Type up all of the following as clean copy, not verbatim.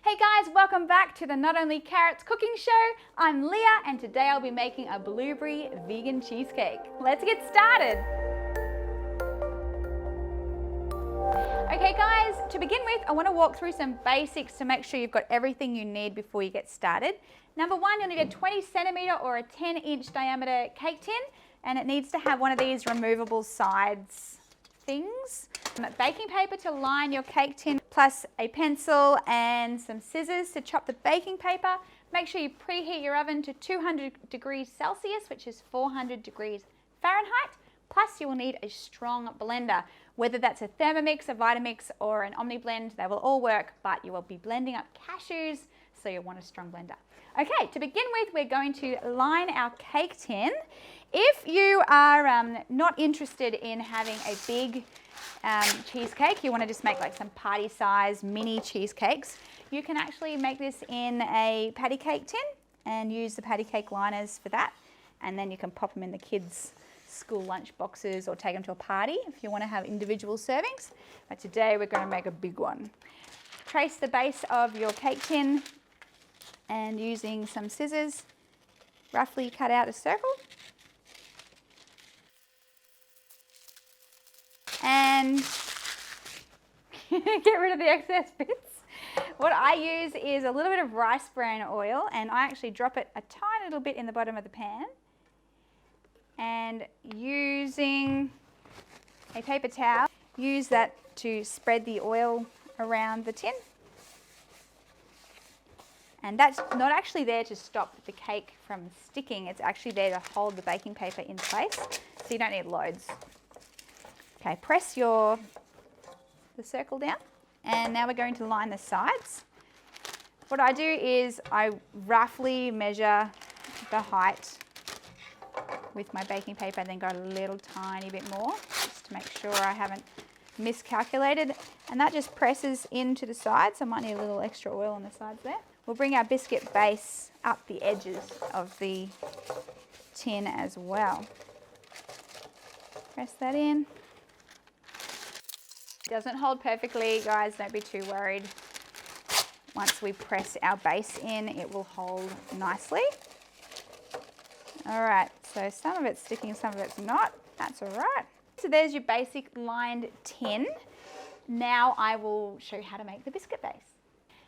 Hey guys, welcome back to the Not Only Carrots cooking show. I'm Leah and today I'll be making a blueberry vegan cheesecake. Let's get started. Okay guys, to begin with, I want to walk through some basics to make sure you've got everything you need before you get started. Number one, you'll need a 20 centimeter or a 10-inch diameter cake tin, and it needs to have one of these removable sides things. Baking paper to line your cake tin, plus a pencil and some scissors to chop the baking paper. Make sure you preheat your oven to 200 degrees Celsius, which is 400 degrees Fahrenheit. Plus you will need a strong blender, whether that's a Thermomix, a Vitamix or an OmniBlend, they will all work, but you will be blending up cashews, so you'll want a strong blender. Okay, to begin with, we're going to line our cake tin. If you are not interested in having a big cheesecake, you want to just make like some party size mini cheesecakes, you can actually make this in a patty cake tin and use the patty cake liners for that, and then you can pop them in the kids' school lunch boxes or take them to a party if you want to have individual servings. But today we're going to make a big one. Trace the base of your cake tin and using some scissors roughly cut out a circle. And get rid of the excess bits. What I use is a little bit of rice bran oil, and I actually drop it a tiny little bit in the bottom of the pan. And using a paper towel, use that to spread the oil around the tin. And that's not actually there to stop the cake from sticking, it's actually there to hold the baking paper in place, so you don't need loads. Okay, press the circle down, and now we're going to line the sides. What I do is I roughly measure the height with my baking paper and then go a little tiny bit more, just to make sure I haven't miscalculated. And that just presses into the sides. I might need a little extra oil on the sides there. We'll bring our biscuit base up the edges of the tin as well. Press that in. It doesn't hold perfectly, guys, don't be too worried. Once we press our base in, it will hold nicely. All right, so some of it's sticking, some of it's not. That's all right. So there's your basic lined tin. Now I will show you how to make the biscuit base.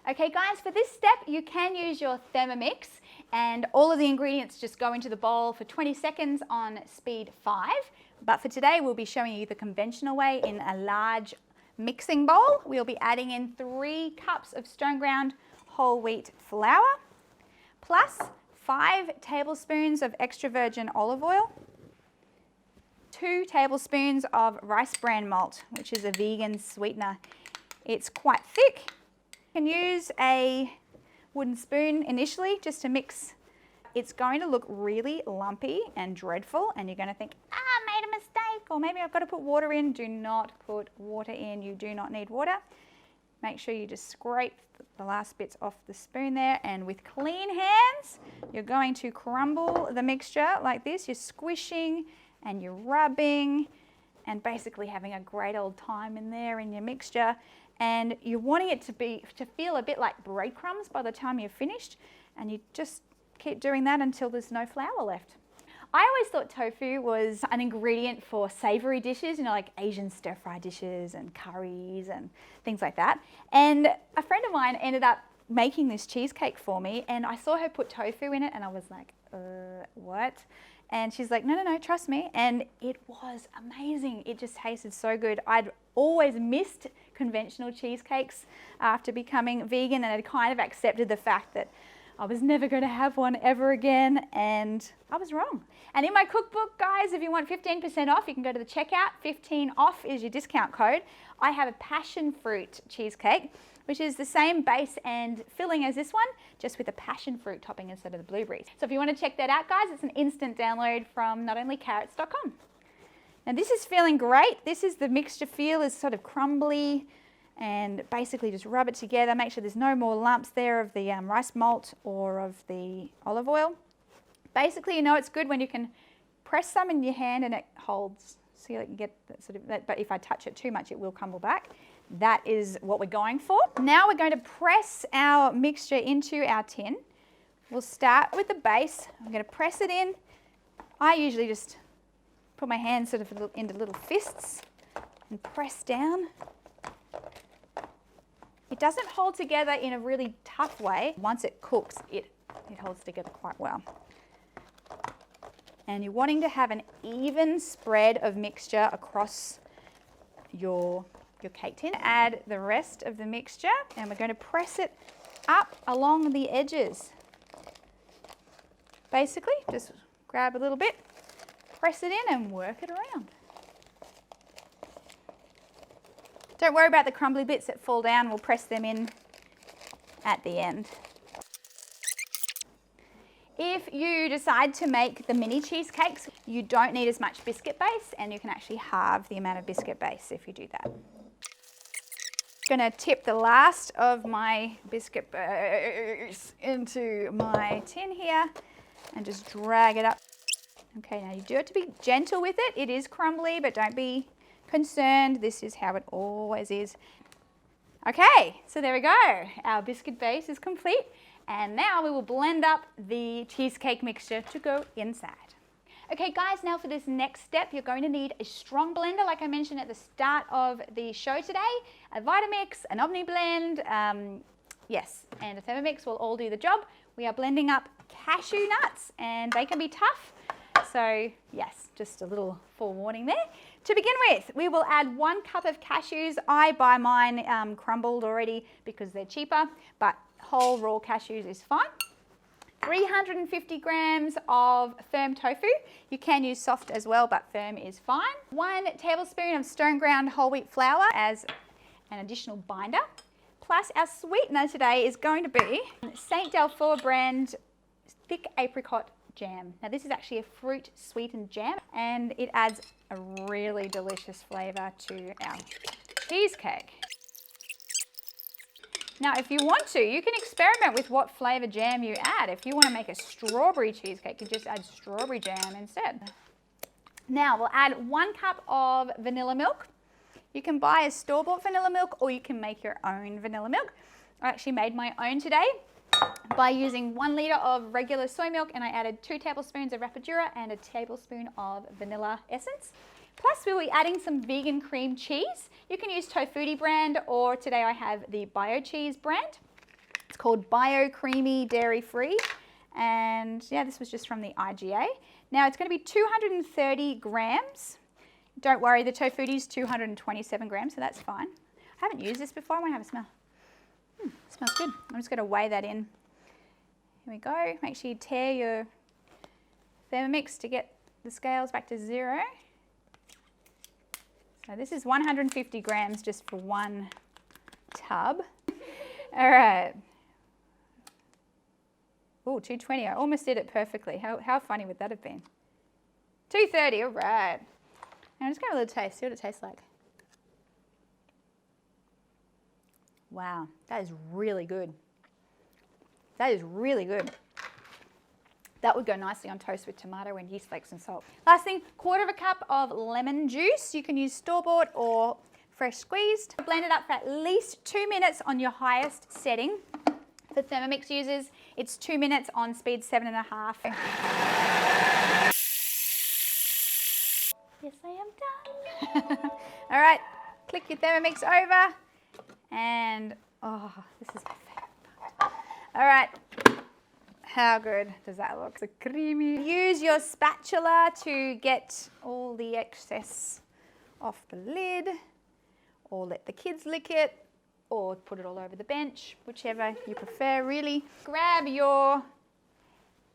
Okay guys, for this step you can use your Thermomix, and all of the ingredients just go into the bowl for 20 seconds on speed 5. But for today we'll be showing you the conventional way in a large mixing bowl. We'll be adding in 3 cups of stone ground whole wheat flour, plus 5 tablespoons of extra virgin olive oil, 2 tablespoons of rice bran malt, which is a vegan sweetener. It's quite thick. You can use a wooden spoon initially just to mix. It's going to look really lumpy and dreadful, and you're going to think, I made a mistake, or maybe I've got to put water in. Do not put water in. You do not need water. Make sure you just scrape the last bits off the spoon there, and with clean hands you're going to crumble the mixture like this. You're squishing and you're rubbing and basically having a great old time in there in your mixture, and you're wanting it to feel a bit like breadcrumbs by the time you're finished, and you just keep doing that until there's no flour left. I always thought tofu was an ingredient for savory dishes, you know, like Asian stir-fry dishes and curries and things like that. And a friend of mine ended up making this cheesecake for me, and I saw her put tofu in it and I was like, what? And she's like, no, trust me. And it was amazing. It just tasted so good. I'd always missed conventional cheesecakes after becoming vegan, and I'd kind of accepted the fact that I was never going to have one ever again, and I was wrong. And in my cookbook, guys, if you want 15% off, you can go to the checkout. 15 off is your discount code. I have a passion fruit cheesecake, which is the same base and filling as this one, just with a passion fruit topping instead of the blueberries. So if you want to check that out, guys, it's an instant download from notonlycarrots.com. Now this is feeling great. This is the mixture feel is sort of crumbly, and basically just rub it together. Make sure there's no more lumps there of the rice malt or of the olive oil. Basically, you know it's good when you can press some in your hand and it holds. So you can get that sort of, but if I touch it too much, it will crumble back. that is what we're going for. Now we're going to press our mixture into our tin. We'll start with the base. I'm going to press it in. I usually just put my hands sort of into little fists and press down. It doesn't hold together in a really tough way. Once it cooks, it holds together quite well. And you're wanting to have an even spread of mixture across your cake tin. Add the rest of the mixture and we're going to press it up along the edges. Basically, just grab a little bit, press it in and work it around. Don't worry about the crumbly bits that fall down, we'll press them in at the end. If you decide to make the mini cheesecakes, you don't need as much biscuit base and you can actually halve the amount of biscuit base if you do that. I'm going to tip the last of my biscuit base into my tin here and just drag it up. Okay, now you do have to be gentle with it. It is crumbly, but don't be concerned. This is how it always is. Okay, so there we go. Our biscuit base is complete. And now we will blend up the cheesecake mixture to go inside. Okay guys, now for this next step, you're going to need a strong blender, like I mentioned at the start of the show today, a Vitamix, an Omni Blend, yes, and a Thermomix will all do the job. We are blending up cashew nuts and they can be tough. So yes, just a little forewarning there. To begin with, we will add 1 cup of cashews. I buy mine crumbled already because they're cheaper, but whole raw cashews is fine. 350 grams of firm tofu. You can use soft as well, but firm is fine. 1 tablespoon of stone ground whole wheat flour as an additional binder. Plus our sweetener today is going to be St. Dalfour brand thick apricot jam. Now this is actually a fruit sweetened jam and it adds a really delicious flavour to our cheesecake. Now, if you want to, you can experiment with what flavour jam you add. If you want to make a strawberry cheesecake, you just add strawberry jam instead. Now, we'll add 1 cup of vanilla milk. You can buy a store-bought vanilla milk or you can make your own vanilla milk. I actually made my own today by using 1 litre of regular soy milk and I added 2 tablespoons of Rapadura and a tablespoon of vanilla essence. Plus we'll be adding some vegan cream cheese. You can use Tofutti brand or today I have the Bio Cheese brand. It's called Bio Creamy Dairy Free and yeah, this was just from the IGA. Now it's going to be 230 grams. Don't worry, the Tofutti is 227 grams, so that's fine. I haven't used this before, I want to have a smell. It smells good. I'm just going to weigh that in. Here we go. Make sure you tear your Thermomix to get the scales back to 0. So this is 150 grams just for 1 tub. All right. Oh, 220. I almost did it perfectly. How funny would that have been? 230. All right. Now just give it a little taste. See what it tastes like. Wow, that is really good. That is really good. That would go nicely on toast with tomato and yeast flakes and salt. Last thing, 1/4 cup of lemon juice. You can use store-bought or fresh squeezed. Blend it up for at least 2 minutes on your highest setting. For Thermomix users, it's 2 minutes on speed 7.5. Yes, I am done. All right, click your Thermomix over. And, oh, this is my favourite part. All right, how good does that look? So creamy. Use your spatula to get all the excess off the lid, or let the kids lick it, or put it all over the bench, whichever you prefer, really. Grab your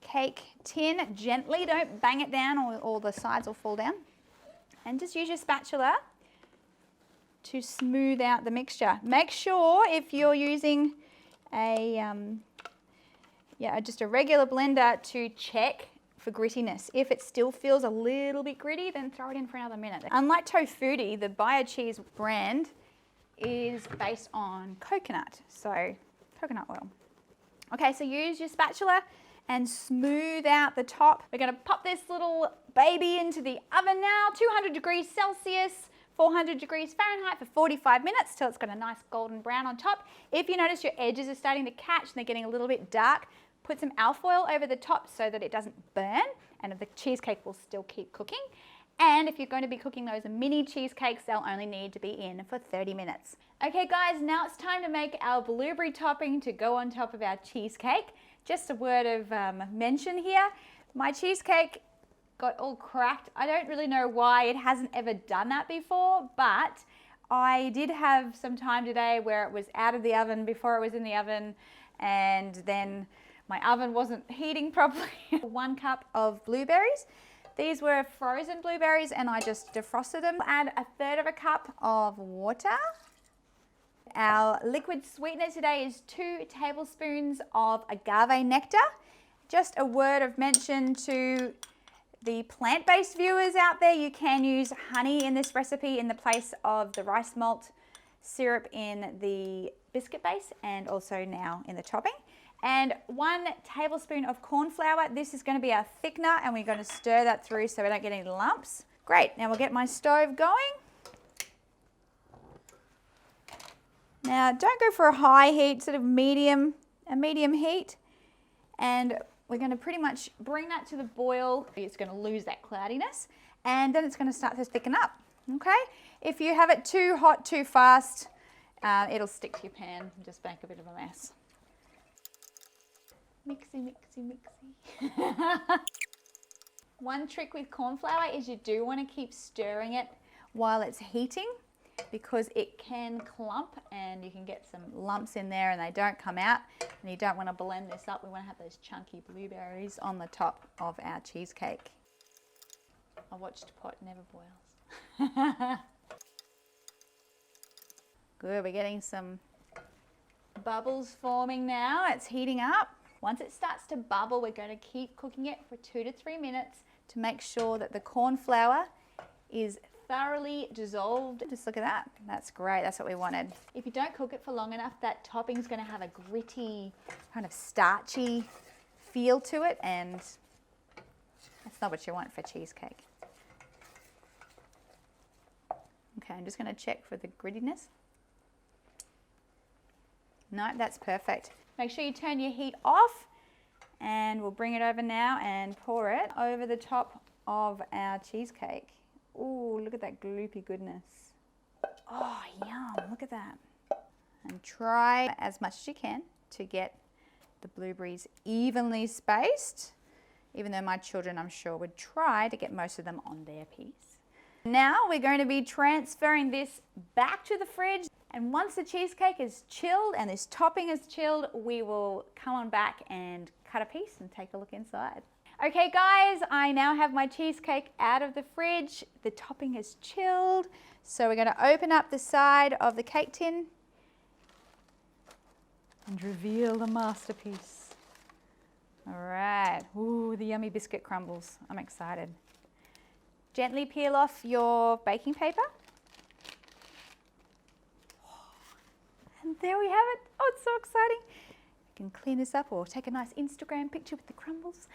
cake tin gently, don't bang it down or the sides will fall down. And just use your spatula to smooth out the mixture. Make sure if you're using just a regular blender to check for grittiness. If it still feels a little bit gritty, then throw it in for another minute. Unlike Tofutti, the Bio Cheese brand is based on coconut, so coconut oil. Okay, so use your spatula and smooth out the top. We're gonna pop this little baby into the oven now, 200 degrees Celsius 400 degrees Fahrenheit for 45 minutes till it's got a nice golden brown on top. If you notice your edges are starting to catch and they're getting a little bit dark, put some alfoil over the top so that it doesn't burn and the cheesecake will still keep cooking. And if you're going to be cooking those mini cheesecakes, they'll only need to be in for 30 minutes. Okay guys, now it's time to make our blueberry topping to go on top of our cheesecake. Just a word of mention here. My cheesecake got all cracked. I don't really know why. It hasn't ever done that before, but I did have some time today where it was out of the oven before it was in the oven, and then my oven wasn't heating properly. 1 cup of blueberries. These were frozen blueberries and I just defrosted them. Add 1/3 cup of water. Our liquid sweetener today is 2 tablespoons of agave nectar. Just a word of mention to the plant-based viewers out there, you can use honey in this recipe in the place of the rice malt syrup in the biscuit base and also now in the topping. And 1 tablespoon of corn flour. This is going to be our thickener and we're going to stir that through so we don't get any lumps. Great, now we'll get my stove going. Now don't go for a high heat, sort of a medium heat. And we're going to pretty much bring that to the boil. It's going to lose that cloudiness and then it's going to start to thicken up, okay? If you have it too hot, too fast, it'll stick to your pan and just make a bit of a mess. Mixy, mixy, mixy. One trick with corn flour is you do want to keep stirring it while it's heating because it can clump and you can get some lumps in there and they don't come out, and you don't want to blend this up. We want to have those chunky blueberries on the top of our cheesecake. I watched pot never boils. Good, we're getting some bubbles forming now. It's heating up. Once it starts to bubble, we're going to keep cooking it for 2 to 3 minutes to make sure that the corn flour is thoroughly dissolved. Just look at that. That's great. That's what we wanted. If you don't cook it for long enough, that topping's going to have a gritty, kind of starchy feel to it, and that's not what you want for cheesecake. Okay, I'm just going to check for the grittiness. No, that's perfect. Make sure you turn your heat off and we'll bring it over now and pour it over the top of our cheesecake. Ooh, look at that gloopy goodness. Oh, yum, look at that. And try as much as you can to get the blueberries evenly spaced, even though my children, I'm sure, would try to get most of them on their piece. Now we're going to be transferring this back to the fridge. And once the cheesecake is chilled and this topping is chilled, we will come on back and cut a piece and take a look inside. Okay guys, I now have my cheesecake out of the fridge. The topping is chilled. So we're going to open up the side of the cake tin and reveal the masterpiece. All right, ooh, the yummy biscuit crumbles. I'm excited. Gently peel off your baking paper. And there we have it. Oh, it's so exciting. You can clean this up or take a nice Instagram picture with the crumbles.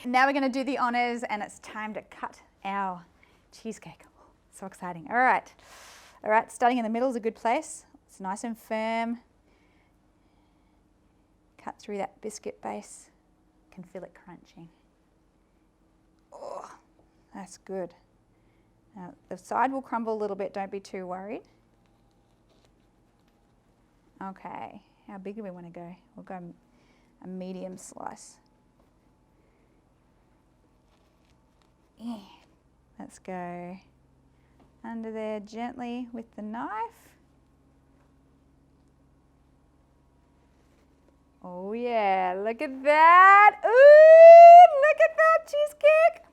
Now we're going to do the honors and it's time to cut our cheesecake. Oh, so exciting. All right. All right, starting in the middle is a good place. It's nice and firm. Cut through that biscuit base. You can feel it crunching. Oh, that's good. Now, the side will crumble a little bit. Don't be too worried. Okay, how big do we want to go? We'll go a medium slice. Yeah. Let's go under there gently with the knife. Oh yeah, look at that. Ooh, look at that cheesecake.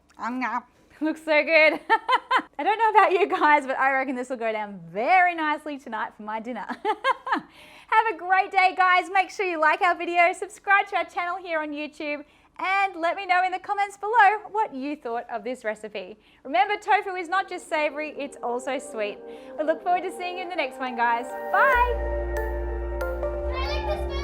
Looks so good. I don't know about you guys, but I reckon this will go down very nicely tonight for my dinner. Have a great day, guys. Make sure you like our video, subscribe to our channel here on YouTube, and let me know in the comments below what you thought of this recipe. Remember, tofu is not just savory, it's also sweet. We look forward to seeing you in the next one, guys. Bye. Can I lick this food?